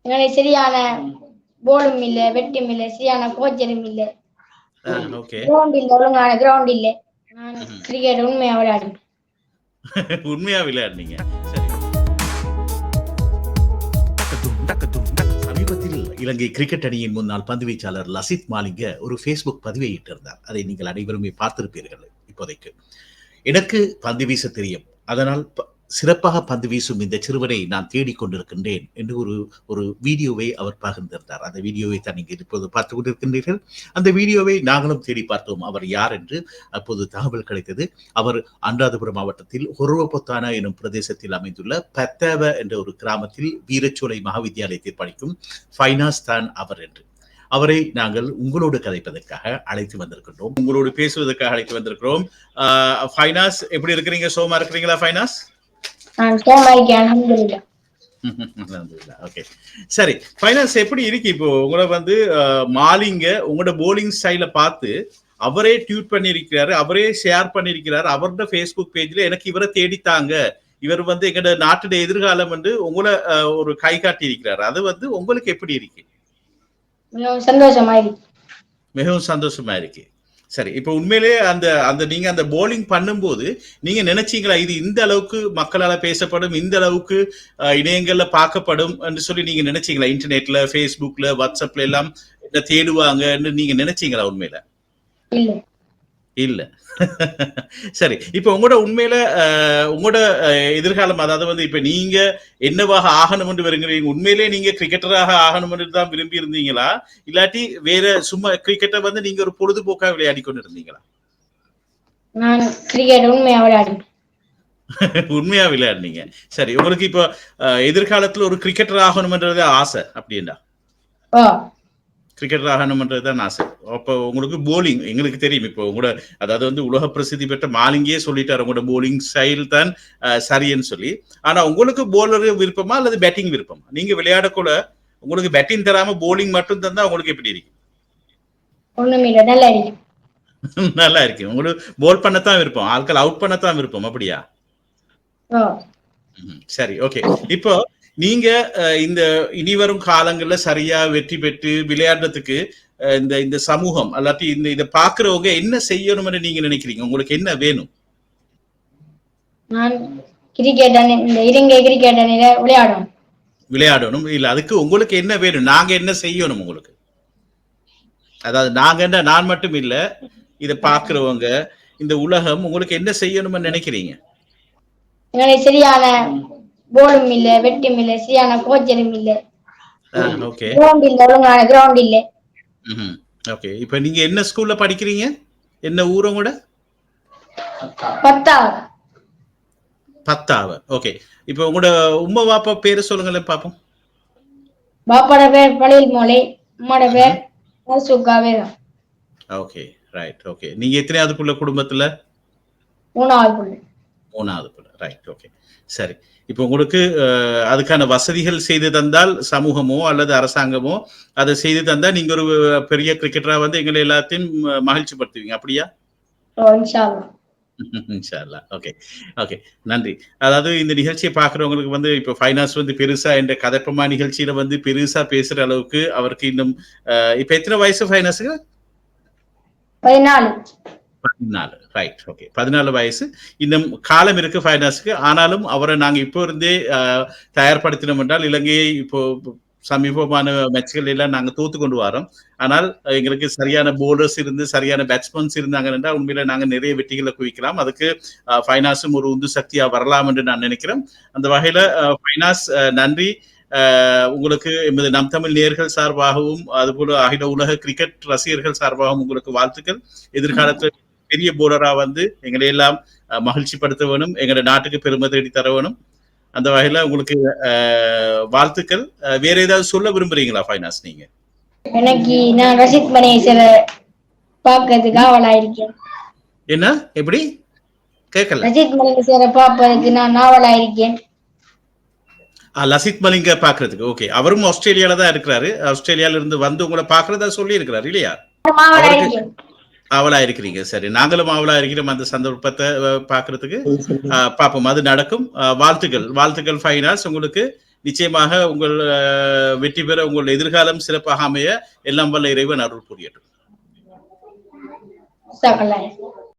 எங்களுக்கு சரியான போலும் இல்ல, வெட்டும் இல்ல, சரியான கோச்சரும் இல்ல, கிரவுண்ட் இல்ல, ஒழுங்கான கிரவுண்ட் இல்ல. நான் கிரிக்கெட் உண்மையா விளையாடுவேன். உண்மையா விளையாடுனீங்க. சரி. சமீபத்தில் இலங்கை கிரிக்கெட் அணியின் முன்னாள் பந்து வீச்சாளர் லசித் மாலிங்க ஒரு ஃபேஸ்புக் பதிவை இட்டிருந்தார். அதை நீங்கள் அனைவருமே பார்த்திருப்பீர்கள். இப்போதைக்கு எனக்கு பந்து வீச தெரியும், அதனால் சிறப்பாக பந்து வீசும் இந்த சிறுவனை நான் தேடிக்கொண்டிருக்கின்றேன் என்று ஒரு வீடியோவை அவர் பகிர்ந்திருந்தார். அந்த வீடியோவை தான் நீங்கள் இப்போது பார்த்துக் கொண்டிருக்கின்றீர்கள். அந்த வீடியோவை நாங்களும் தேடி பார்த்தோம் அவர் யார் என்று. அப்போது தகவல் கிடைத்தது. அவர் அனுராதபுரம் மாவட்டத்தில் ஹொருவபொத்தான எனும் பிரதேசத்தில் அமைந்துள்ள பத்தாவ என்ற ஒரு கிராமத்தில் வீரச்சோலை மகாவித்தியாலயத்தில் படிக்கும் ஃபைனாஸ் தான் அவர் என்று. அவரை நாங்கள் உங்களோடு கதைப்பதற்காக அழைத்து வந்திருக்கின்றோம், உங்களோடு பேசுவதற்காக அழைத்து வந்திருக்கிறோம். ஃபைனாஸ், எப்படி இருக்கிறீங்க? சோமா இருக்கிறீங்களா ஃபைனாஸ்? சரி ஃபைனான்ஸ், எப்படி இருக்கு இப்போ உங்களை வந்து மாலிங்க உங்களோட போலிங் ஸ்டைல பார்த்து அவரே ட்வீட் பண்ணிருக்கிறாரு, அவரே ஷேர் பண்ணிருக்கிறாரு அவரோட ஃபேஸ்புக் பேஜ்ல, எனக்கு இவரை தேடித்தாங்க, இவர் வந்து எங்களோட நாட்டுடைய எதிர்காலம் வந்து உங்களை ஒரு கை காட்டி இருக்கிறாரு. அது வந்து உங்களுக்கு எப்படி இருக்கு? மிகவும் சந்தோஷமா இருக்கு. சரி, இப்ப உண்மையிலே அந்த நீங்க அந்த போலிங் பண்ணும்போது நீங்க நினைச்சீங்களா இது இந்த அளவுக்கு மக்களால பேசப்படும், இந்த அளவுக்கு இணையங்கள்ல பார்க்கப்படும் என்று சொல்லி நீங்க நினைச்சீங்களா? இன்டர்நெட்ல, ஃபேஸ்புக்ல, வாட்ஸ்அப்ல எல்லாம் தேடுவாங்கன்னு நீங்க நினைச்சீங்களா? உண்மையில இல்ல. சரி, இப்ப உங்களோட உண்மையில உங்களோட எதிர்காலம், அதாவது வந்து இப்ப நீங்க என்னவாக ஆகணும் என்று விரும்புறீங்க? உண்மையிலே நீங்க கிரிக்கெட்டராக ஆகணும் என்று தான் விரும்பி இருந்தீங்களா, இல்லாட்டி வேற சும்மா கிரிக்கெட்டை வந்து நீங்க ஒரு பொழுதுபோக்கா விளையாடி கொண்டு இருந்தீங்களா? நான் கிரிக்கெட் உண்மையா விளையாடுனீங்க. சரி, உங்களுக்கு இப்ப எதிர்காலத்துல ஒரு கிரிக்கெட்டர் ஆகணும்ன்றது ஆசை அப்படின்னா? கிரிக்கெட்டர் ஆகணும்ன்றதுதான் ஆசை. அப்போ உங்களுக்கு போலிங் எங்களுக்கு தெரியும். இப்போ உங்களோட அதாவது வந்து உலக பிரசித்தி பெற்ற மாலிங்கே சொல்லிட்டாரு உங்களோட போலிங் ஸ்டைல் தான் சரின்னு சொல்லி. ஆனா உங்களுக்கு போலர் விருப்பமா அல்லது பேட்டிங் விருப்பமா? நீங்க விளையாடக்கூட உங்களுக்கு பேட்டிங் தராம போலிங் மட்டும் தந்தா உங்களுக்கு எப்படி இருக்கு? நல்லா இருக்கு. உங்களுக்கு போல் பண்ணத்தான் விருப்பம், ஆட்கள் அவுட் பண்ணத்தான் விருப்பம், அப்படியா? சரி, ஓகே. இப்போ நீங்க இந்த இனிவரும் காலங்கள்ல சரியா வெற்றி பெற்று விளையாடுறதுக்கு இந்த சமூகம் அல்லாட்டி இதை பாக்குறவங்க என்ன செய்யணும்னு நீங்க நினைக்கிறீங்க? உங்களுக்கு என்ன வேணும்? விளையாடணும் இல்ல, அதுக்கு உங்களுக்கு என்ன வேணும்? நாங்க என்ன செய்யணும் உங்களுக்கு? அதாவது நாங்க என்ன, நான் மட்டும் இல்ல, இத பாக்குறவங்க, இந்த உலகம் உங்களுக்கு என்ன செய்யணும்னு நினைக்கிறீங்க? சரியான போலும் இல்ல, வெட்டும் இல்ல, சரியான கோச்சரும் இல்ல, ஓகே, கிரவுண்ட் இல்ல, ஒழுங்கான கிரவுண்ட் இல்ல. ஓகே, இப்போ நீங்க என்ன ஸ்கூல்ல படிக்கிறீங்க? என்ன ஊர் உங்களோட? பத்தாவ. ஓகே, இப்போ உங்களோட உம்மா பாப்பா பேரு சொல்லுங்களேன் பாப்போம். பாப்பாட பேர் பழில் மோலை, அம்மாட பேர் சுகாவே. Okay, right. ஓகே, நீங்க எத்தனையாவது புள்ள குடும்பத்துல? மூணாவது புள்ள. ரைட், ஓகே, சரி. இப்போ உங்களுக்கு அதுக்கான வசதிகள் செய்து தந்தால் சமூகமோ அல்லது அரசாங்கமோ அதை செய்து தந்தா நீங்க ஒரு பெரிய கிரிக்கெட்டரா வந்து எங்களை எல்லாத்தையும் மகிழ்ச்சி படுத்துவீங்க, அப்படியா? ஓகே, ஓகே, நன்றி. அதாவது இந்த நிகழ்ச்சியை பாக்குறவங்களுக்கு வந்து இப்ப ஃபைனான்ஸ் வந்து பெருசா என்ற கதப்பமா நிகழ்ச்சியில வந்து பெருசா பேசுற அளவுக்கு அவருக்கு இன்னும் இப்ப எத்தனை வயசு ஃபைனான்ஸுக்கு? 14. ரைட், ஓகே, 14 வயசு. இன்னும் காலம் இருக்கு ஃபைனான்ஸுக்கு. ஆனாலும் அவரை நாங்க இப்போ இருந்தே தயார்படுத்தினோம் என்றால் இலங்கையை இப்போ சமீபமான மேட்ச்கள் எல்லாம் நாங்க தோத்து கொண்டு வரோம். ஆனால் எங்களுக்கு சரியான போலர்ஸ் இருந்து சரியான பேட்ஸ்மேன்ஸ் இருந்தாங்கன்னா உண்மையில நாங்க நிறைய வெற்றிகளை குவிக்கலாம். அதுக்கு ஃபைனான்ஸும் ஒரு உந்து சக்தியா வரலாம் என்று நான் நினைக்கிறேன். அந்த வகையில ஃபைனான்ஸ் நன்றி. உங்களுக்கு எமது நம் தமிழ் நேயர்கள் சார்பாகவும் அதுபோல அகில உலக கிரிக்கெட் ரசிகர்கள் சார்பாகவும் உங்களுக்கு வாழ்த்துக்கள். எதிர்காலத்தில் பெரிய போலரா வந்து எங்களை எல்லாம் மகிழ்ச்சி படுத்த வேணும், எங்களோட நாட்டுக்கு பெருமை தேடி தர வேணும். அந்த வகையில உங்களுக்கு வாழ்த்துக்கள். வேற ஏதாவது சொல்ல விரும்புறீங்களா ஃபைனான்ஸ் நீங்க? எனக்கு நான் ரஷித் மணியேசரை பார்க்கிறதுக்கு ஆவலா இருக்கேன். என்ன? எப்படி கேட்கல? ரஷித் மணியேசரை பார்ப்பதற்கு நான் ஆவலா இருக்கேன். லசித் மலிங்க பாக்குறதுக்கு. ஓகே, அவரும் ஆஸ்திரேலியால தான் இருக்கிறாரு. ஆஸ்திரேலியால இருந்து வந்து உங்களை பாக்குறதா சொல்லி இருக்கிறாரு இல்லையா? ஆவலா இருக்கிறீங்க. சரி, நாங்களும் ஆவலா இருக்கிறோம் அந்த சந்தர்ப்பத்தை பாக்குறதுக்கு. பாப்போம், அது நடக்கும். வாழ்த்துக்கள், வாழ்த்துக்கள் ஃபைனான்ஸ் உங்களுக்கு. நிச்சயமாக உங்கள் வெற்றி பெற உங்கள் எதிர்காலம் சிறப்பாக அமைய எல்லாம் வல்ல இறைவன் அருள் புரியட்டும்.